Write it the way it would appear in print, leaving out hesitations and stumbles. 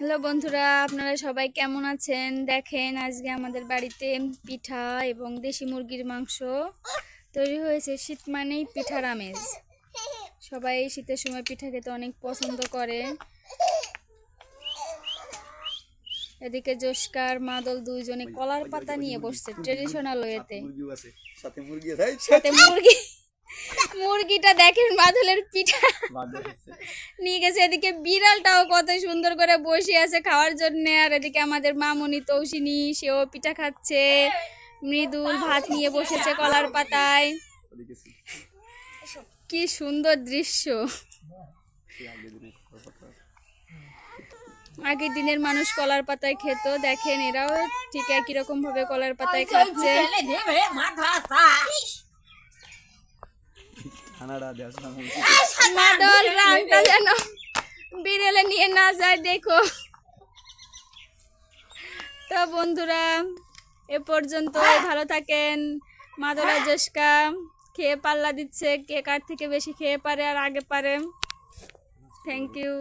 Hello বন্ধুরা, আপনারা সবাই কেমন আছেন? দেখেন, আজকে আমাদের বাড়িতে পিঠা এবং দেশি মুরগির মাংস তৈরি হয়েছে। শীত মানেই পিঠার আমেজ। সবাই শীতের সময় পিঠা খেতে অনেক পছন্দ করে। এদিকে জোস্কার মাদল দুইজনে কলার পাতা নিয়ে বসছে ট্রেডিশনাল ওয়েতে। সাথে মুরগি মুরগিটা দেখেন মাদলের পিঠা নিয়ে গেছে। এদিকে বিড়ালটাও কত সুন্দর করে বসে আছে খাওয়ার জন্য। আর এদিকে আমাদের মামুনি তৌসিনী, সেও পিঠা খাচ্ছে। মৃদুল ভাত নিয়ে বসেছে কলার পাতায়। কি সুন্দর দৃশ্য। আগের দিনের মানুষ কলার পাতায় খেত, দেখেন এরাও ঠিক একই রকম ভাবে কলার পাতায় খাচ্ছে। মাদল রানটা যেন বিড়ালে নিয়ে না যায়, দেখো। তো বন্ধুরা, এ পর্যন্ত ভালো থাকেন। মাদল আর জোস্কা খেয়ে পাল্লা দিচ্ছে, কে কার থেকে বেশি খেয়ে পারে আর আগে পারে। Thank you.